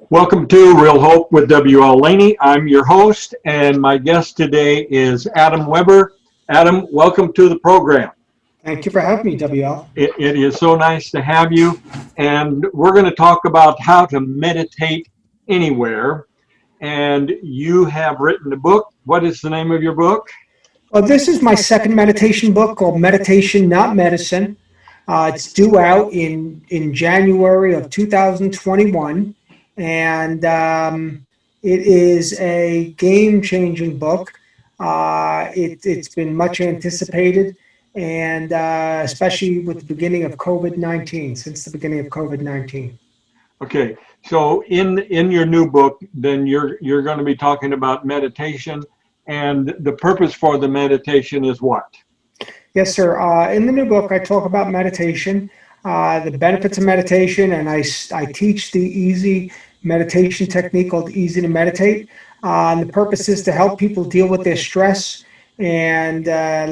Welcome to Real Hope with W.L. Laney. I'm your host, and my guest today is Adam Weber. Adam, welcome to the program. Thank you for having me, WL. It is so nice to have you, and we're going to talk about how to meditate anywhere. And you have written a book. What is the name of your book? Well, this is my second meditation book called Meditation, Not Medicine. It's due out in January of 2021, and it is a game-changing book. It's been much anticipated, and especially with the beginning of COVID-19, since the beginning of COVID-19. Okay, so in your new book, then you're going to be talking about meditation, and the purpose for the meditation is what? Yes, sir. In the new book, I talk about meditation, the benefits of meditation, and I teach the easy meditation technique called Easy to Meditate. And the purpose is to help people deal with their stress and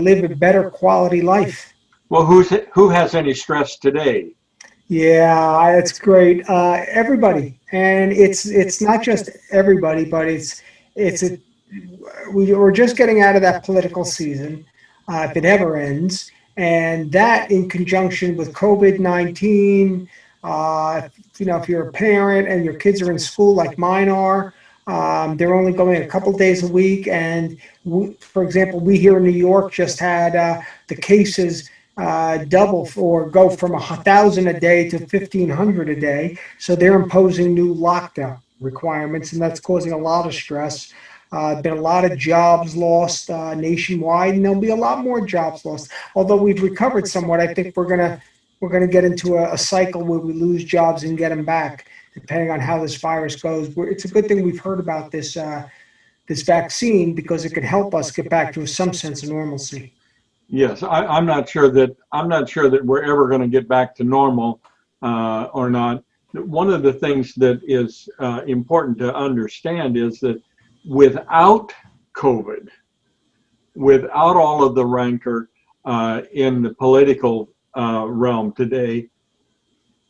live a better quality life. Well, who has any stress today? Yeah, it's great. Everybody, and it's not just everybody, but it's a we're just getting out of that political season, if it ever ends, and that in conjunction with COVID-19, if you're a parent and your kids are in school like mine are, they're only going a couple days a week, and for example, we here in New York just had the cases double or go from 1,000 a day to 1,500 a day. So they're imposing new lockdown requirements, and that's causing a lot of stress. Been a lot of jobs lost nationwide, and there'll be a lot more jobs lost. Although we've recovered somewhat, I think we're gonna get into a cycle where we lose jobs and get them back, depending on how this virus goes. It's a good thing we've heard about this vaccine because it could help us get back to some sense of normalcy. Yes, I'm not sure that we're ever going to get back to normal or not. One of the things that is important to understand is that without COVID, without all of the rancor in the political realm today,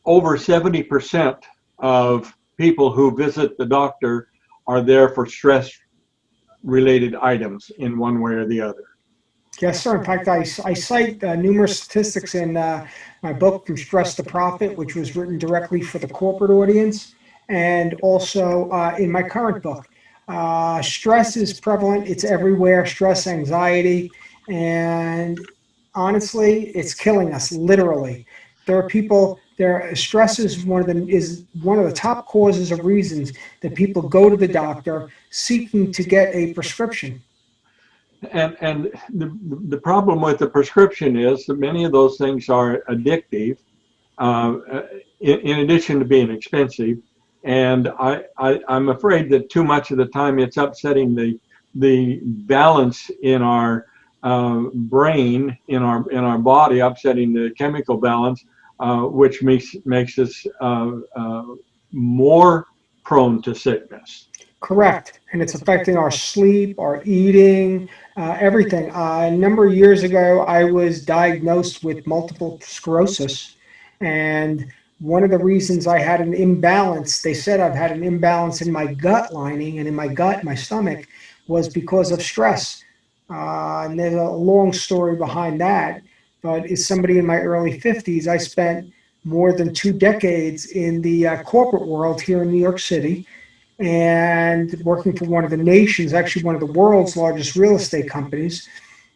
over 70% of people who visit the doctor are there for stress-related items in one way or the other. Yes, sir. In fact, I cite numerous statistics in my book, From Stress to Profit, which was written directly for the corporate audience, and also in my current book. Stress is prevalent. It's everywhere. Stress, anxiety, and honestly, it's killing us, literally. There are people, stress is one of the top causes of reasons that people go to the doctor seeking to get a prescription. And the problem with the prescription is that many of those things are addictive, uh, in addition to being expensive. And I'm afraid that too much of the time it's upsetting the balance in our brain, in our body, upsetting the chemical balance, which makes us more prone to sickness. Correct. And it's affecting our sleep, our eating, everything. A number of years ago, I was diagnosed with multiple sclerosis. And one of the reasons I had an imbalance, they said I've had an imbalance in my gut lining and in my gut, my stomach, was because of stress. And there's a long story behind that. But as somebody in my early 50s, I spent more than 2 decades in the corporate world here in New York City and working for one of the nation's, actually one of the world's largest real estate companies.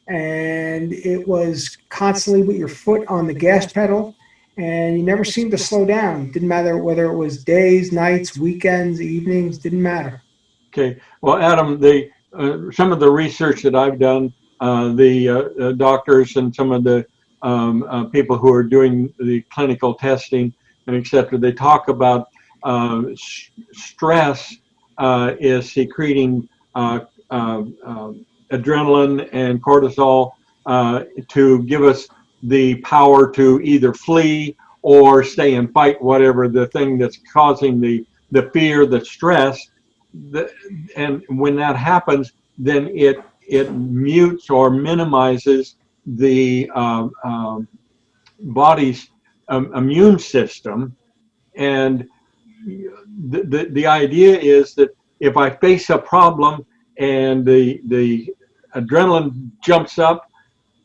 And it was constantly with your foot on the gas pedal, and you never seemed to slow down. Didn't matter whether it was days, nights, weekends, evenings, didn't matter. Okay. Well, Adam, the some of the research that I've done, the doctors and some of the people who are doing the clinical testing and et cetera, they talk about stress is secreting adrenaline and cortisol to give us the power to either flee or stay and fight whatever the thing that's causing the fear, the stress. And when that happens, then it mutes or minimizes the body's immune system, and the idea is that if I face a problem and the adrenaline jumps up,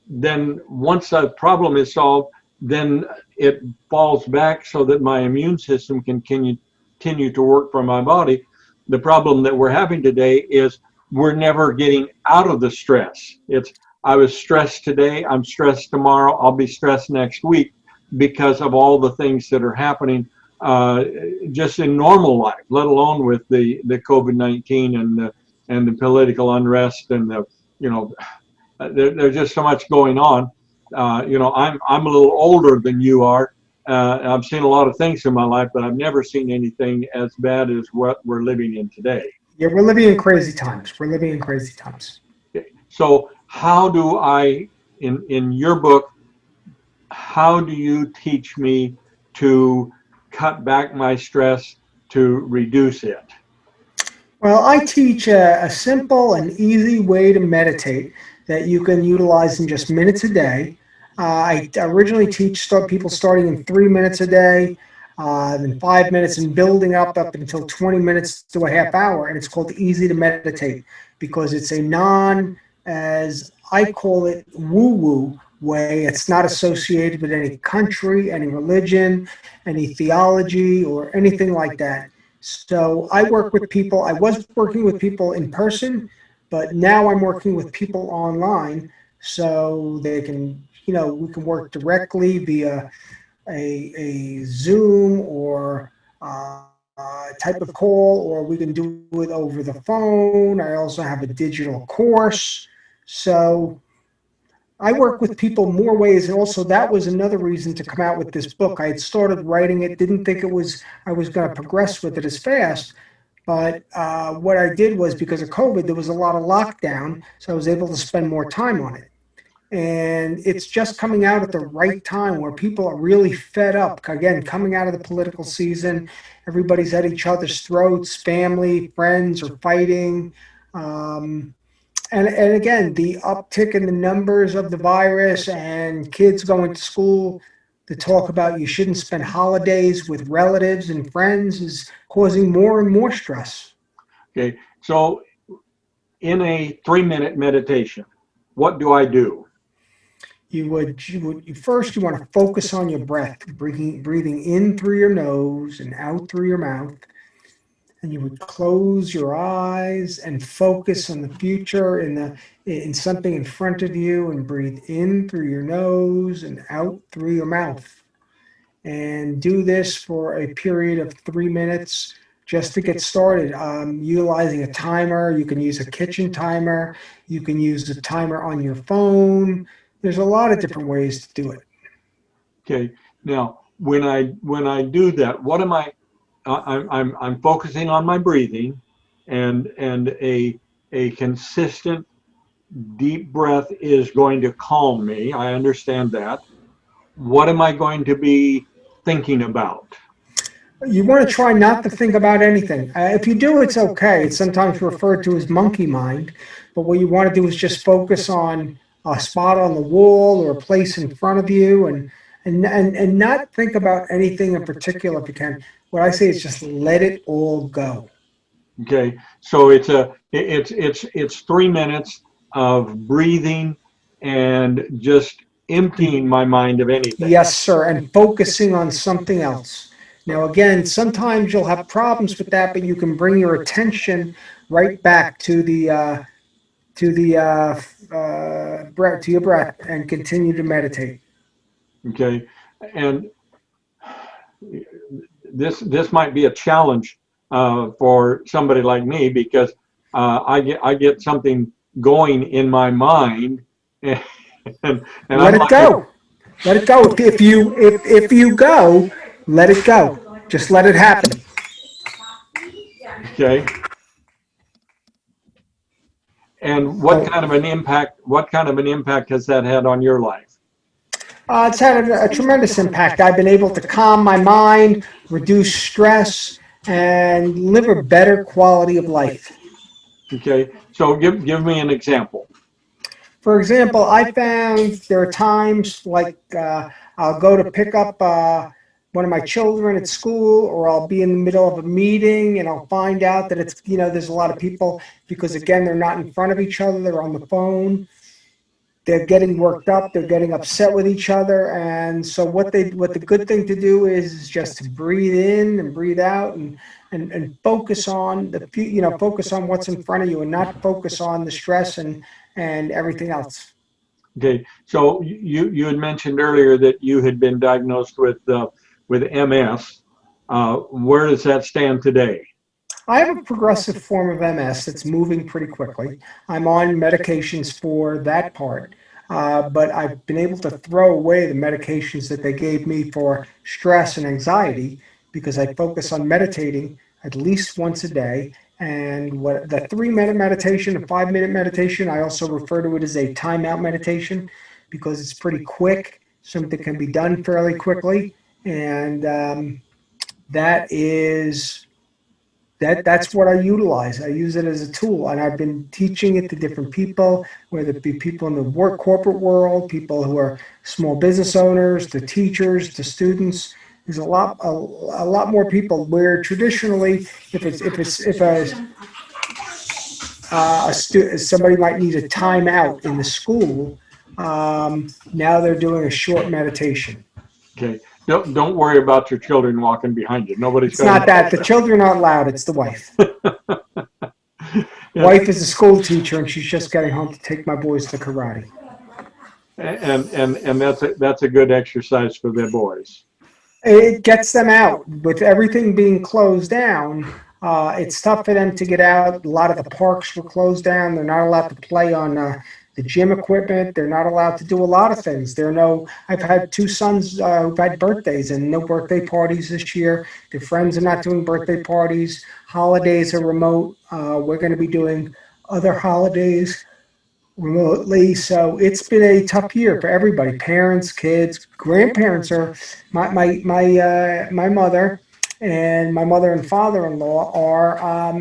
then once the problem is solved, then it falls back so that my immune system can continue to work for my body. The problem that we're having today is we're never getting out of the stress. It's I was stressed today, I'm stressed tomorrow, I'll be stressed next week because of all the things that are happening uh, just in normal life, let alone with the COVID-19 and the political unrest and the you know there's just so much going on. I'm a little older than you are. I've seen a lot of things in my life, but I've never seen anything as bad as what we're living in today. Yeah, we're living in crazy times. We're living in crazy times. Okay. So, how do I, in your book, how do you teach me to cut back my stress to reduce it? Well, I teach a simple and easy way to meditate that you can utilize in just minutes a day. I originally teach people starting in 3 minutes a day, then 5 minutes, and building up until 20 minutes to a half hour. And it's called Easy to Meditate because it's a as I call it, woo woo way. It's not associated with any country, any religion, any theology, or anything like that. So I work with people. I was working with people in person, but now I'm working with people online so they can, we can work directly via a Zoom or type of call, or we can do it over the phone. I also have a digital course. So I work with people more ways, and also that was another reason to come out with this book. I had started writing it, didn't think I was going to progress with it as fast, but what I did was because of COVID, there was a lot of lockdown, so I was able to spend more time on it. And it's just coming out at the right time where people are really fed up. Again, coming out of the political season, everybody's at each other's throats, family, friends are fighting. Um, and again, the uptick in the numbers of the virus and kids going to school, the talk about you shouldn't spend holidays with relatives and friends is causing more and more stress. Okay, so in a 3 minute meditation, what do I do? First you want to focus on your breath, breathing in through your nose and out through your mouth, and you would close your eyes and focus on the future in something in front of you, and breathe in through your nose and out through your mouth, and do this for a period of 3 minutes just to get started. Utilizing a timer, you can use a kitchen timer, you can use a timer on your phone. There's a lot of different ways to do it. Okay. Now, when I do that, what am I? I'm focusing on my breathing, and a consistent deep breath is going to calm me. I understand that. What am I going to be thinking about? You want to try not to think about anything. If you do, it's okay. It's sometimes referred to as monkey mind. But what you want to do is just focus on a spot on the wall or a place in front of you, and not think about anything in particular if you can. What I say is just let it all go. Okay. So it's 3 minutes of breathing and just emptying my mind of anything. Yes, sir. And focusing on something else. Now, again, sometimes you'll have problems with that, but you can bring your attention right back to the breath, to your breath, and continue to meditate. Okay. And this might be a challenge for somebody like me because I get something going in my mind, and and Let I'm it like a, go. Let it go. If you go, let it go. Just let it happen. okay. And So what kind of an impact has that had on your life? it's had a tremendous impact. I've been able to calm my mind, reduce stress, and live a better quality of life. Okay. So give me an example. For example, I found there are times like I'll go to pick up one of my children at school, or I'll be in the middle of a meeting and I'll find out that it's, there's a lot of people because, again, they're not in front of each other, they're on the phone. They're getting worked up, they're getting upset with each other. And so what the good thing to do is just to breathe in and breathe out and focus on focus on what's in front of you and not focus on the stress and everything else. Okay, so you had mentioned earlier that you had been diagnosed with MS. Where does that stand today? I have a progressive form of MS that's moving pretty quickly. I'm on medications for that part, but I've been able to throw away the medications that they gave me for stress and anxiety because I focus on meditating at least once a day. And what the 3 minute meditation, a 5 minute meditation, I also refer to it as a timeout meditation because it's pretty quick, something can be done fairly quickly, and that is that's what I utilize. I use it as a tool, and I've been teaching it to different people, whether it be people in the corporate world, people who are small business owners, to teachers, to students. There's a lot more people where traditionally, if somebody might need a timeout in the school, now they're doing a short meditation. Okay, don't worry about your children walking behind you. Nobody's It's going not that the children aren't loud; it's the wife. to. Yeah, Wife is a school teacher, and she's just getting home to take my boys to karate. and that's a good exercise for the boys. It gets them out. With everything being closed down, it's tough for them to get out. A lot of the parks were closed down. They're not allowed to play on the gym equipment. They're not allowed to do a lot of things. There are no. I've had two sons who've had birthdays and no birthday parties this year. Their friends are not doing birthday parties. Holidays are remote. We're going to be doing other holidays remotely. So it's been a tough year for everybody, parents, kids, grandparents are my mother and my mother and father-in-law are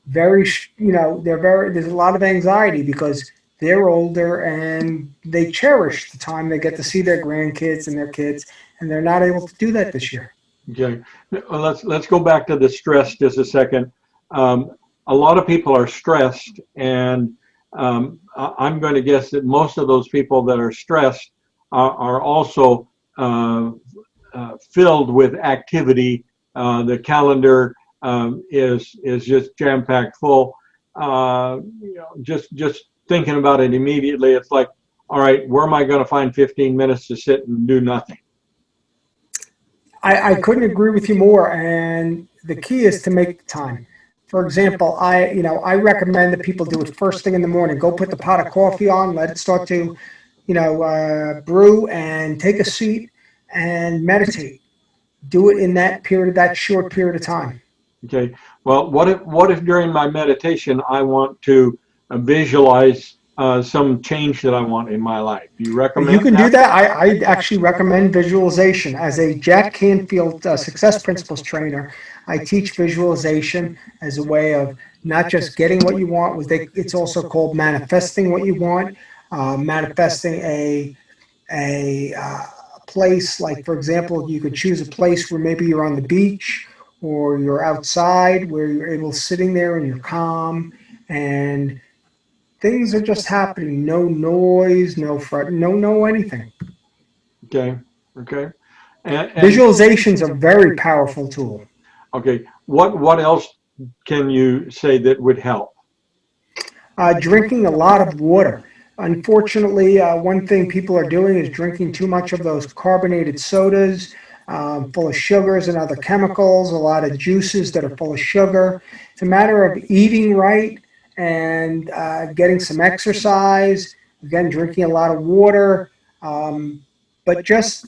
very, they're very, there's a lot of anxiety because they're older and they cherish the time they get to see their grandkids and their kids, and they're not able to do that this year. Okay, let's go back to the stress just a second. A lot of people are stressed, and I'm going to guess that most of those people that are stressed are also filled with activity. The calendar is just jam packed full. Just thinking about it immediately, it's like, all right, where am I going to find 15 minutes to sit and do nothing? I couldn't agree with you more. And the key is to make the time. For example, I recommend that people do it first thing in the morning. Go put the pot of coffee on, let it start to, brew, and take a seat and meditate. Do it in that short period of time. Okay. Well, what if during my meditation I want to visualize some change that I want in my life? Do you You recommend can do that? that. I actually recommend visualization. As a Jack Canfield Success Principles trainer, I teach visualization as a way of not just getting what you want. It's also called manifesting what you want. Manifesting a place, like, for example, you could choose a place where maybe you're on the beach or you're outside where you're able sitting there and you're calm and things are just happening. No noise, no front, no anything. Okay. Okay. And Visualization's a very powerful tool. okay, what else can you say that would help? Drinking a lot of water. Unfortunately, one thing people are doing is drinking too much of those carbonated sodas, full of sugars and other chemicals, a lot of juices that are full of sugar. It's a matter of eating right and getting some exercise, again, drinking a lot of water, but just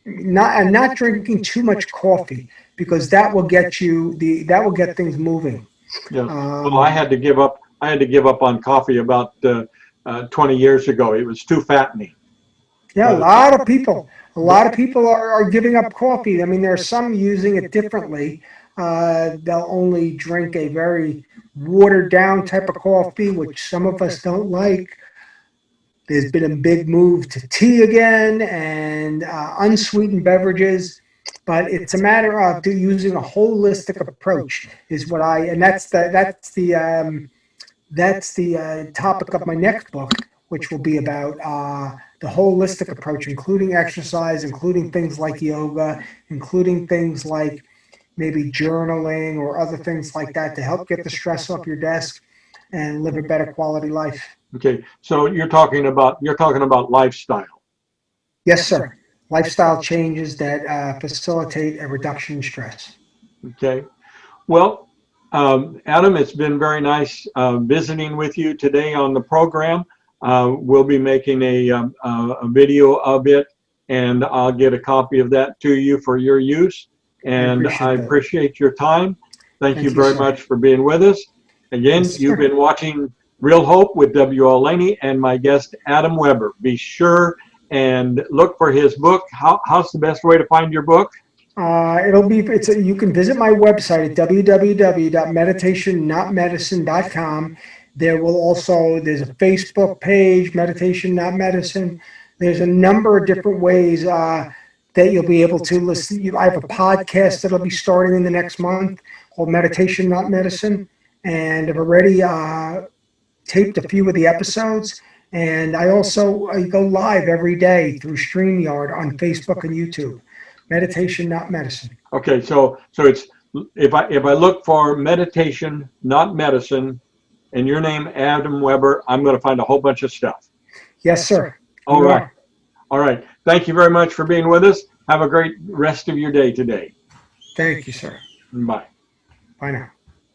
not drinking too much coffee because that will get things moving. Yeah. Well, Um, I had to give up on coffee about 20 years ago. It was too fattening. Yeah, But a lot of people are giving up coffee. I mean, there are some using it differently. They'll only drink a very watered down type of coffee, which some of us don't like. There's been a big move to tea again and unsweetened beverages. but it's a matter of using a holistic approach is what and that's the topic of my next book, which will be about the holistic approach, including exercise, including things like yoga, including things like maybe journaling or other things like that to help get the stress off your desk and live a better quality life. Okay, so you're talking about lifestyle. Yes, sir. Lifestyle changes that facilitate a reduction in stress. Okay. Well, Adam, it's been very nice visiting with you today on the program. We'll be making a video of it, and I'll get a copy of that to you for your use. I And I appreciate that. appreciate your time. Thank you Thank you, very sir. much for being with us. Again, Yes, you've sir. been watching Real Hope with W.L. Laney and my guest, Adam Weber. Be sure and look for his book. How's the best way to find your book? You can visit my website at www.meditationnotmedicine.com. There's a Facebook page, Meditation Not Medicine. There's a number of different ways that you'll be able to listen. I have a podcast that'll be starting in the next month called Meditation Not Medicine, and I've already taped a few of the episodes. And I also go live every day through StreamYard on Facebook and YouTube. Meditation, not medicine. Okay, so it's if I look for meditation, not medicine, and your name Adam Weber, I'm going to find a whole bunch of stuff. Yes, sir. All You right, are. all right. Thank you very much for being with us. Have a great rest of your day today. Thank you, sir. Bye. Bye now.